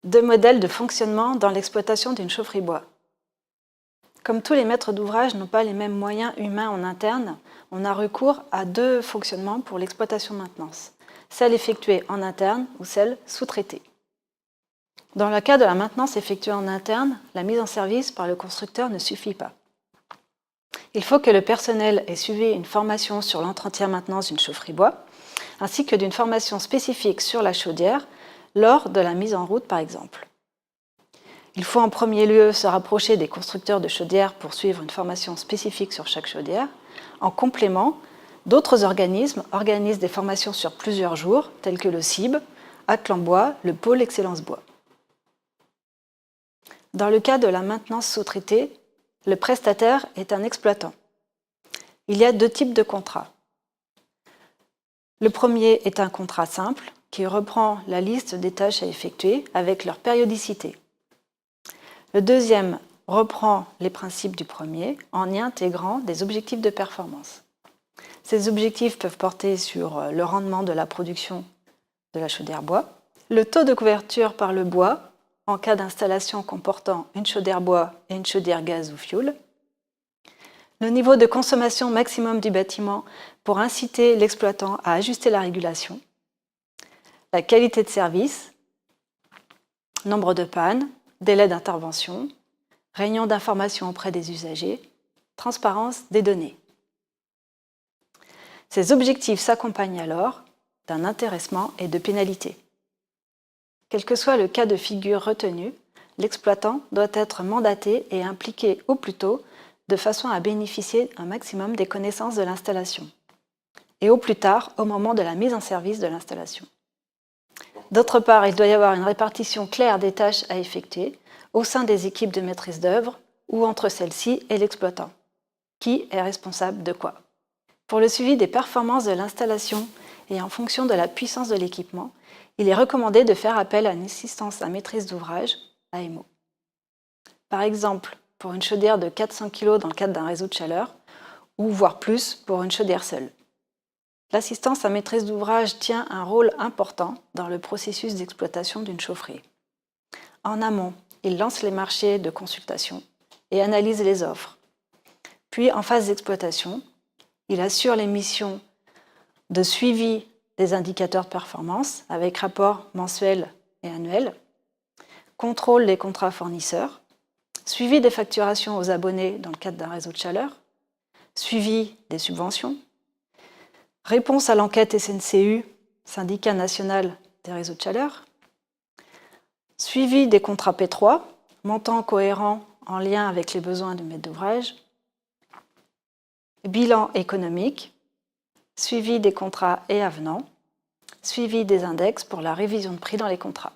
Deux modèles de fonctionnement dans l'exploitation d'une chaufferie bois. Comme tous les maîtres d'ouvrage n'ont pas les mêmes moyens humains en interne, on a recours à deux fonctionnements pour l'exploitation-maintenance, celle effectuée en interne ou celle sous-traitée. Dans le cas de la maintenance effectuée en interne, la mise en service par le constructeur ne suffit pas. Il faut que le personnel ait suivi une formation sur l'entretien-maintenance d'une chaufferie bois, ainsi que d'une formation spécifique sur la chaudière, lors de la mise en route par exemple. Il faut en premier lieu se rapprocher des constructeurs de chaudières pour suivre une formation spécifique sur chaque chaudière. En complément, d'autres organismes organisent des formations sur plusieurs jours, tels que le CIB, Atlan Bois, le Pôle Excellence Bois. Dans le cas de la maintenance sous-traitée, le prestataire est un exploitant. Il y a deux types de contrats. Le premier est un contrat simple qui reprend la liste des tâches à effectuer avec leur périodicité. Le deuxième reprend les principes du premier en y intégrant des objectifs de performance. Ces objectifs peuvent porter sur le rendement de la production de la chaudière bois, le taux de couverture par le bois en cas d'installation comportant une chaudière bois et une chaudière gaz ou fioul, le niveau de consommation maximum du bâtiment pour inciter l'exploitant à ajuster la régulation, la qualité de service, nombre de pannes, délai d'intervention, réunion d'information auprès des usagers, transparence des données. Ces objectifs s'accompagnent alors d'un intéressement et de pénalités. Quel que soit le cas de figure retenu, l'exploitant doit être mandaté et impliqué au plus tôt de façon à bénéficier un maximum des connaissances de l'installation, et au plus tard au moment de la mise en service de l'installation. D'autre part, il doit y avoir une répartition claire des tâches à effectuer au sein des équipes de maîtrise d'œuvre ou entre celles-ci et l'exploitant. Qui est responsable de quoi? Pour le suivi des performances de l'installation et en fonction de la puissance de l'équipement, il est recommandé de faire appel à une assistance à maîtrise d'ouvrage, AMO. Par exemple, pour une chaudière de 400 kg dans le cadre d'un réseau de chaleur, ou voire plus pour une chaudière seule. L'assistance à maîtrise d'ouvrage tient un rôle important dans le processus d'exploitation d'une chaufferie. En amont, il lance les marchés de consultation et analyse les offres. Puis, en phase d'exploitation, il assure les missions de suivi des indicateurs de performance avec rapport mensuel et annuel, contrôle des contrats fournisseurs, suivi des facturations aux abonnés dans le cadre d'un réseau de chaleur, suivi des subventions, réponse à l'enquête SNCU, Syndicat national des réseaux de chaleur, suivi des contrats P3, montant cohérent en lien avec les besoins du maître d'ouvrage, bilan économique, suivi des contrats et avenants, suivi des index pour la révision de prix dans les contrats.